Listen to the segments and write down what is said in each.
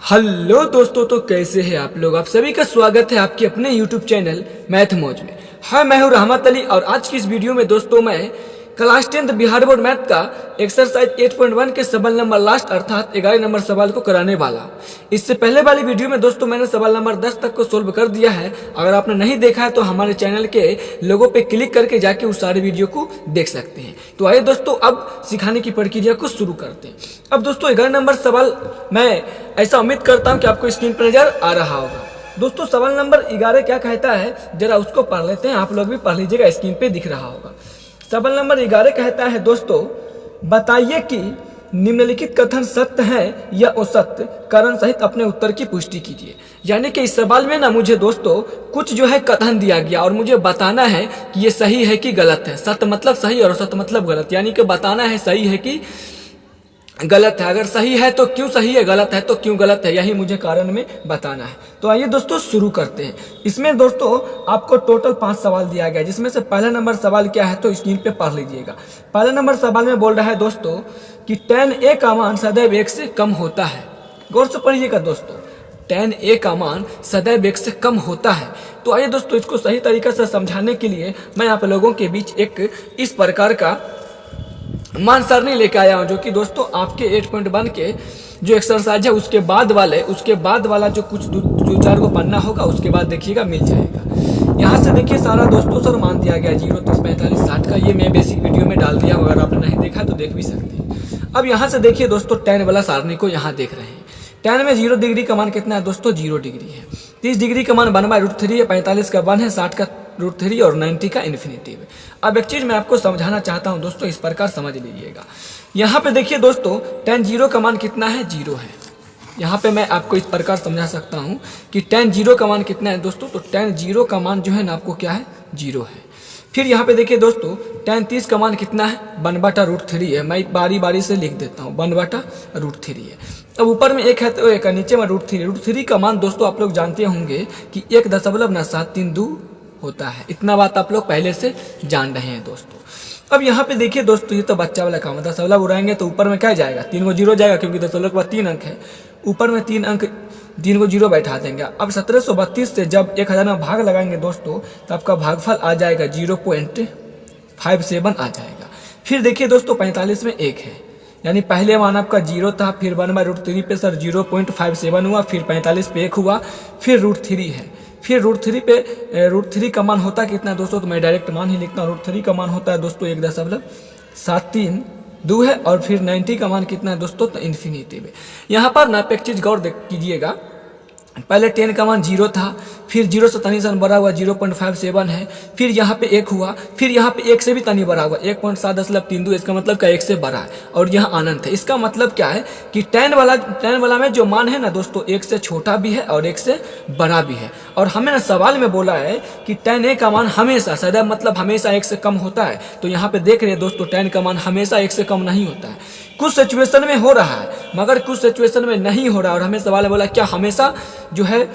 Hello दोस्तों, तो कैसे हैं आप लोग। आप सभी का स्वागत है आपके अपने यूट्यूब चैनल मैथ मौज में। हाँ, मैं हूं रहमत अली और आज की इस वीडियो में दोस्तों मैं क्लास 10 बिहार बोर्ड मैथ का एक्सरसाइज 8.1 के सवाल नंबर लास्ट अर्थात 11 नंबर सवाल को कराने वाला हूं। इससे पहले वाली वीडियो में दोस्तों मैंने सवाल नंबर 10 तक को सोल्व कर दिया है। अगर आपने नहीं देखा है तो हमारे चैनल के लोगो पे क्लिक करके जाके उस सारे वीडियो को देख सकते हैं। तो आइए दोस्तों अब सिखाने की प्रक्रिया को शुरू करते हैं। अब दोस्तों 11 नंबर सवाल मैं ऐसा उम्मीद करता हूं कि आपको स्क्रीन पर नजर आ रहा होगा। दोस्तों सवाल नंबर 11 क्या कहता है जरा उसको पढ़ लेते हैं, आप लोग भी पढ़ लीजिएगा, स्क्रीन पे दिख रहा होगा। सवाल नंबर 11 कहता है दोस्तों, बताइए कि निम्नलिखित कथन सत्य है या असत्य, कारण सहित अपने उत्तर की पुष्टि कीजिए। यानी कि इस सवाल में ना मुझे दोस्तों कुछ जो है कथन दिया गया और मुझे बताना है कि ये सही है कि गलत है। सत्य मतलब सही और असत्य मतलब गलत, यानी कि बताना है सही है कि गलत है। अगर सही है तो क्यों सही है, गलत है तो क्यों गलत है, यही मुझे कारण में बताना है। तो आइए दोस्तों शुरू करते हैं। इसमें दोस्तों आपको टोटल 5 सवाल दिया गया है, जिसमें से पहला नंबर सवाल क्या है तो स्क्रीन पे पढ़ लीजिएगा। पहला नंबर सवाल में बोल रहा है दोस्तों कि tan a का मान सदैव 1 से कम होता है। गौर से पढ़िएगा दोस्तों, tan a का मान सदैव 1 से कम होता है। तो आइए दोस्तों इसको सही तरीके से समझाने के लिए मैं आप लोगों के बीच एक इस प्रकार का मान सरणी लेके आया हूं, जो कि दोस्तों आपके 8.1 के जो एक्सरसाइज है उसके बाद वाला जो कुछ दो चार को पन्ना होगा उसके बाद देखिएगा मिल जाएगा। यहाँ से देखिए सारा दोस्तों सर मान दिया गया 0, 30, 45, 60 का। ये मैं बेसिक वीडियो में डाल दिया हूं, अगर आपने नहीं देखा तो देख भी सकते हैं। अब यहाँ से देखिए दोस्तों tan वाला सारणी को यहाँ देख रहे हैं। tan में 0 डिग्री का मान कितना है दोस्तों, 0 डिग्री है। 30 डिग्री का मान 1/√3 है, 45 का 1 है, 60 का √3 और 90 का इन्फिनिटिव है। अब एक चीज मैं आपको समझाना चाहता हूं दोस्तों, इस प्रकार समझ लीजिएगा। यहाँ पे देखिए दोस्तों tan 0 का मान कितना है, 0 है। यहाँ पे मैं आपको इस प्रकार समझा सकता हूं कि tan 0 का मान कितना है दोस्तों, तो tan 0 का मान जो है ना आपको क्या है, 0 है। फिर यहाँ पे देखिए दोस्तों tan 30 का मान कितना है, 1/√3 है। मैं बारी बारी से लिख देता हूँ, 1/√3 है। अब ऊपर में 1 है तो 1 है, नीचे में √3 का मान दोस्तों आप लोग जानते होंगे कि 1.732 होता है। इतना बात आप लोग पहले से जान रहे हैं दोस्तों। अब यहाँ पे देखिए दोस्तों ये तो बच्चा वाला काम है, दशमलव उड़ाएंगे तो ऊपर में क्या जाएगा, 3 को 0 जाएगा, क्योंकि दशमलव के बाद 3 अंक है। ऊपर में 3 अंक 3 को 0 बैठा देंगे। अब 1732 से जब 1000 में भाग लगाएंगे दोस्तों तो आपका भागफल आ जाएगा 0.57 आ जाएगा। फिर देखिए दोस्तों 45 में 1 है, यानी पहले मान आपका 0 था, फिर 1/√3 पे सर 0.57 हुआ, फिर 45 पे 1 हुआ, फिर √3 है। फिर √3 पे √3 का मान होता है कितना दोस्तों, तो मैं डायरेक्ट मान ही लिखता हूँ। √3 का मान होता है दोस्तों 1.732 है। और फिर 90 का मान कितना है दोस्तों, तो इन्फिनिटिव है। यहाँ पर ना एक चीज गौर कीजिएगा, पहले 10 का मान 0 था, फिर 0 से तनी सन बड़ा हुआ 0.57 है, फिर यहाँ पे 1 हुआ, फिर यहाँ पे 1 से भी तनी बड़ा हुआ 1.732, इसका मतलब क्या 1 से बड़ा है और यहाँ अनंत है। इसका मतलब क्या है कि tan वाला में जो मान है ना दोस्तों 1 से छोटा भी है और 1 से बड़ा भी है। और हमें ना सवाल में बोला है कि tan a का मान हमेशा सदैव मतलब हमेशा 1 से कम होता है। तो यहाँ पे देख रहे हैं दोस्तों tan का मान हमेशा 1 से कम नहीं होता है। कुछ सिचुएशन में हो रहा है मगर कुछ सिचुएशन में नहीं हो रहा। और हमें सवाल बोला क्या हमेशा जो है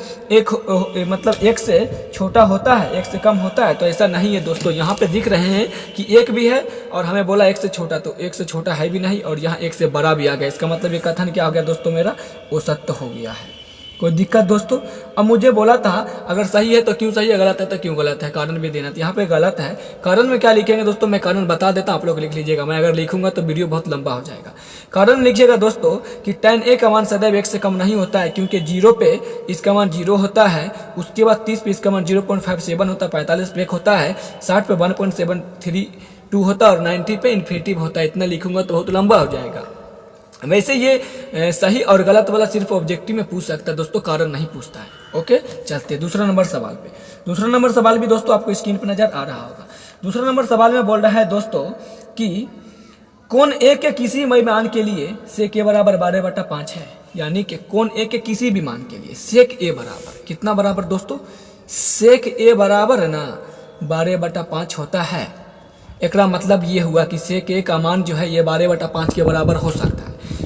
मतलब 1 से छोटा होता है, 1 से कम होता है, तो ऐसा नहीं है दोस्तों। यहाँ पे दिख रहे हैं कि 1 भी है और हमें बोला 1 से छोटा, तो 1 से छोटा है भी नहीं और यहाँ 1 से बड़ा भी आ गया। इसका मतलब ये कथन क्या हो गया दोस्तों, मेरा वो सत्य हो गया है। कोई दिक्कत दोस्तों। अब मुझे बोला था अगर सही है तो क्यों सही है, गलत है तो क्यों गलत है, कारण भी देना था। यहाँ पे गलत है, कारण में क्या लिखेंगे दोस्तों, मैं कारण बता देता हूँ, आप लोग लिख लीजिएगा। मैं अगर लिखूंगा तो वीडियो बहुत लंबा हो जाएगा। कारण लिखिएगा दोस्तों कि tan a का मान सदैव 1 से कम नहीं होता है, क्योंकि 0 पे इसका मान 0 होता है, उसके बाद 30 पे इसका मान 0.57 होता है, 45 पे 1 होता है, 60 पे 1.732 होता है और 90 पे इन्फिनिटिव होता है। इतना लिखूंगा तो बहुत लंबा हो जाएगा। वैसे ये सही और गलत वाला सिर्फ ऑब्जेक्टिव में पूछ सकता है दोस्तों, कारण नहीं पूछता है। ओके चलते दूसरा नंबर सवाल पे। दूसरा नंबर सवाल भी दोस्तों आपको स्क्रीन पर नजर आ रहा होगा। दूसरा नंबर सवाल में बोल रहा है दोस्तों कि कोण a के किसी मान के लिए sec a बराबर 12/5 है। यानी कि कोण a के किसी भी मान के लिए sec a बराबर कितना बराबर दोस्तों, sec a बराबर है ना 12/5 होता है। एक मतलब ये हुआ कि sec a का मान जो है ये 12/5 के बराबर हो सकता है।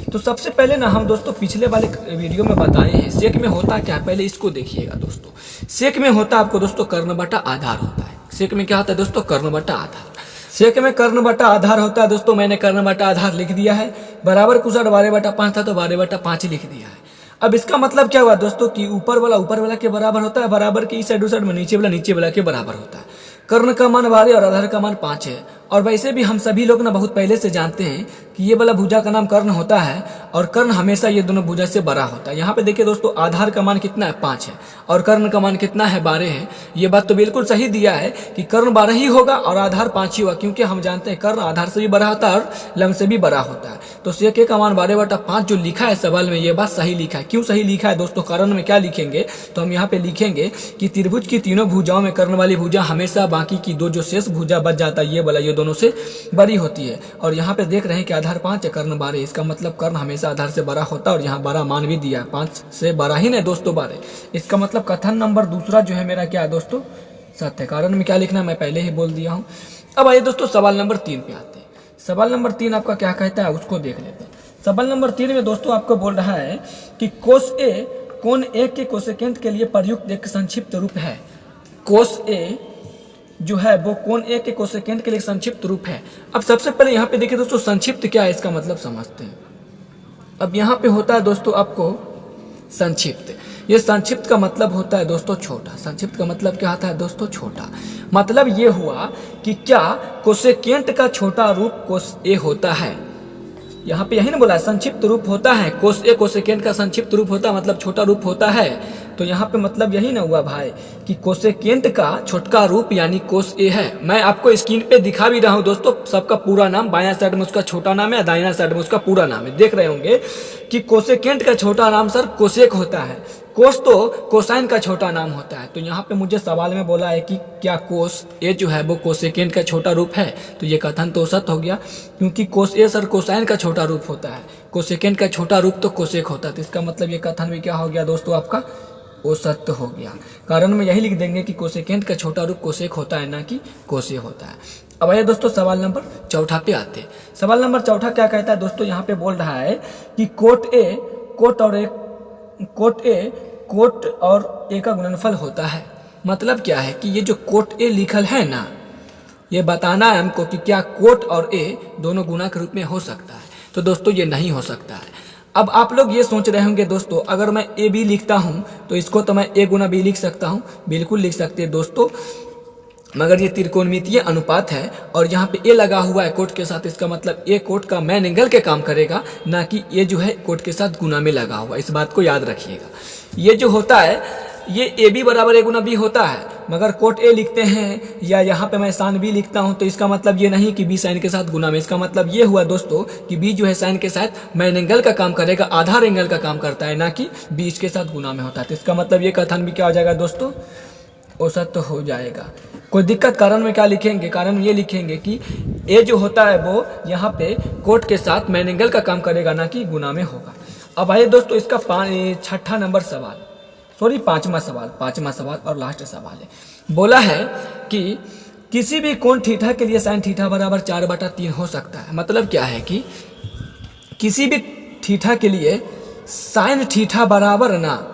तो सबसे पहले ना हम दोस्तों पिछले वाले वीडियो में बताए हैं सेक में होता क्या, पहले इसको देखिएगा दोस्तों। सेक में होता आपको दोस्तों कर्ण बटा आधार होता है। सेक में क्या होता है दोस्तों, कर्ण बटा आधार। सेक में कर्ण बटा आधार होता है दोस्तों। मैंने कर्ण बटा आधार लिख दिया है, बराबर कुछ 12/5 था तो 12/5 लिख दिया है। अब इसका मतलब क्या हुआ दोस्तों कि ऊपर वाला के बराबर होता है, बराबर के इस साइड उस साइड में नीचे वाला के बराबर होता है। कर्ण का मान 12 और आधार का मान 5 है। और वैसे भी हम सभी लोग ना बहुत पहले से जानते हैं कि ये वाला भुजा का नाम कर्ण होता है और कर्ण हमेशा ये दोनों भुजा से बड़ा होता है। यहाँ पे देखिए दोस्तों, आधार का मान कितना है 5 है और कर्ण का मान कितना है 12 है। ये बात तो बिल्कुल सही दिया है कि कर्ण 12 ही होगा और आधार 5 ही होगा, क्योंकि हम जानते हैं कर्ण आधार से भी बड़ा होता है और लंब से भी बड़ा होता है। तो सेके का मान 12/5 जो लिखा है सवाल में, ये बात सही लिखा है। क्यों सही लिखा है दोस्तों, कारण में क्या लिखेंगे तो हम यहाँ पे लिखेंगे कि त्रिभुज की तीनों भुजाओं में कर्ण वाली भुजा हमेशा बाकी की दो जो शेष भुजा बच जाता है ये वाला, ये दोनों से बड़ी होती है। और यहाँ पे देख रहे हैं कि आधार 5 है, कर्ण 12, इसका मतलब कर्ण हमेशा आधार से बड़ा होता है। और यहाँ बड़ा मान भी दिया है, 5 से बड़ा ही नहीं दोस्तों 12। इसका मतलब कथन नंबर दूसरा जो है मेरा क्या है दोस्तों, सत्य है। कारण में क्या लिखना है मैं पहले ही बोल दिया हूँ। अब आइए दोस्तों सवाल नंबर 3 पे आते हैं। सवाल नंबर 3 आपका क्या कहता है उसको देख लेते हैं। सवाल नंबर 3 में दोस्तों आपको बोल रहा है कि कोस ए कोण ए के कोसेकेंट के लिए प्रयुक्त एक संक्षिप्त रूप है। कोस ए जो है वो कोण ए के कोसेकेंट के लिए संक्षिप्त रूप है। अब सबसे पहले यहाँ पे देखिए दोस्तों, संक्षिप्त क्या है इसका मतलब समझते हैं। अब यहाँ पे होता है दोस्तों आपको संक्षिप्त। ये संक्षिप्त का मतलब होता है दोस्तों छोटा। संक्षिप्त का मतलब क्या होता है दोस्तों, छोटा। मतलब ये हुआ कि क्या कोसेकेंट का छोटा रूप कोस ए होता है। यहाँ पे यही ना बोला संक्षिप्त रूप होता है, कोस ए कोसेकेंट का संक्षिप्त रूप होता है मतलब छोटा रूप होता है। तो यहाँ पे मतलब यही ना हुआ भाई कि कोसेकेंट का छोटका रूप यानी कोस ए है। मैं आपको स्क्रीन पे दिखा भी रहा हूँ दोस्तों, सबका पूरा नाम, बायां साइड में उसका छोटा नाम है, दाहिना साइड में उसका पूरा नाम है। देख रहे होंगे कि कोसेकेंट का छोटा नाम सर कोसेक होता है, कोस तो कोसाइन का छोटा नाम होता है। तो यहाँ पे मुझे सवाल में बोला है कि क्या कोस ए जो है वो कोसेकेंट का छोटा रूप है, तो ये कथन तो सत्य हो गया, क्योंकि कोस ए सर कोसाइन का छोटा रूप होता है, कोसेकेंट का छोटा रूप तो कोसेक होता है। तो इसका मतलब ये कथन भी क्या हो गया दोस्तों आपका, वो सत्य हो गया। कारण में यही लिख देंगे कि कोसेकेंट का छोटा रूप कोसेक होता है ना कि कोसे होता है। अब आइए दोस्तों सवाल नंबर 4 पे आते हैं। सवाल नंबर 4 क्या कहता है दोस्तों, यहाँ पे बोल रहा है कि कोट और ए का गुणनफल होता है। मतलब क्या है कि ये जो कोट ए लिखल है ना, ये बताना है हमको कि क्या कोट और ए दोनों गुणा के रूप में हो सकता है। तो दोस्तों ये नहीं हो सकता है। अब आप लोग ये सोच रहे होंगे दोस्तों, अगर मैं ए बी लिखता हूँ तो इसको तो मैं ए गुना बी लिख सकता हूँ, बिल्कुल लिख सकते हैं दोस्तों, मगर ये त्रिकोणमितीय अनुपात है और यहाँ पे ए लगा हुआ है कोट के साथ। इसका मतलब ए कोट का मैन एंगल के काम करेगा, ना कि ये जो है कोट के साथ गुना में लगा हुआ। इस बात को याद रखिएगा। ये जो होता है ये ए बी बराबर ए गुना बी होता है, मगर कोट ए लिखते हैं या यहाँ पे मैं साइन बी लिखता हूँ तो इसका मतलब ये नहीं कि बी साइन के साथ गुना में। इसका मतलब ये हुआ दोस्तों कि बी जो है साइन के साथ मैन एंगल का काम करेगा, आधार एंगल का काम करता है, ना कि बी इसके साथ गुना में होता है। तो इसका मतलब ये कथन भी क्या हो जाएगा दोस्तों, औसत तो हो जाएगा। कोई दिक्कत कारण में क्या लिखेंगे, कारण में ये लिखेंगे कि ए जो होता है वो यहाँ पे कोट के साथ मैन एंगल का काम करेगा, ना कि गुना में होगा। अब आइए दोस्तों इसका 6वां नंबर सवाल, सॉरी 5वां सवाल और लास्ट सवाल है। बोला है कि किसी भी कोण थीटा के लिए साइन थीटा बराबर 4/3 हो सकता है। मतलब क्या है कि किसी भी थीटा के लिए साइन थीटा बराबर ना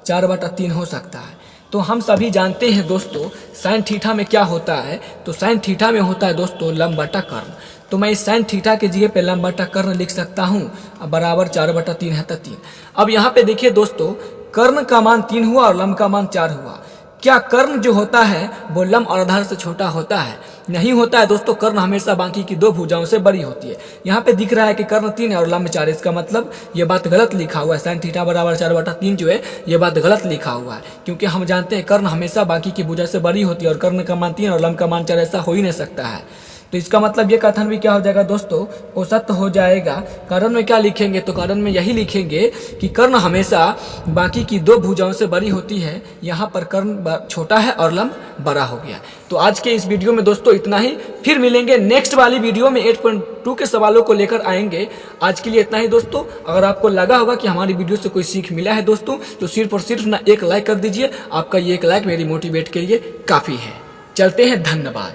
4/3 हो सकता है। तो हम सभी जानते हैं दोस्तों साइन थीटा में क्या होता है, तो साइन थीटा में होता है दोस्तों लंब बटा कर्ण। तो मैं इस साइन थीटा के जगह पे लंब बटा कर्ण लिख सकता हूँ, बराबर 4/3 है तो 3। अब यहाँ पे देखिए दोस्तों, कर्ण का मान 3 हुआ और लंब का मान 4 हुआ। क्या कर्ण जो होता है वो लंब और आधार से छोटा होता है? नहीं होता है दोस्तों। कर्ण हमेशा बाकी की दो भुजाओं से बड़ी होती है। यहाँ पे दिख रहा है कि कर्ण 3 है और लंब 4। इसका मतलब ये बात गलत लिखा हुआ है, साइन थीटा बराबर 4/3 जो है ये बात गलत लिखा हुआ है, क्योंकि हम जानते हैं कर्ण हमेशा बाकी की भुजा से बड़ी होती है और कर्ण का मान 3 और लंब का मान 4, ऐसा हो ही नहीं सकता है। तो इसका मतलब ये कथन भी क्या हो जाएगा दोस्तों, औसत हो जाएगा। कारण में क्या लिखेंगे, तो कारण में यही लिखेंगे कि कर्ण हमेशा बाकी की दो भुजाओं से बड़ी होती है। यहाँ पर कर्ण छोटा है और लंब बड़ा हो गया। तो आज के इस वीडियो में दोस्तों इतना ही, फिर मिलेंगे नेक्स्ट वाली वीडियो में 8.2 के सवालों को लेकर आएंगे। आज के लिए इतना ही दोस्तों। अगर आपको लगा होगा कि हमारी वीडियो से कोई सीख मिला है दोस्तों, तो सिर्फ और सिर्फ ना एक लाइक कर दीजिए। आपका ये एक लाइक मेरी मोटिवेट के लिए काफ़ी है। चलते हैं, धन्यवाद।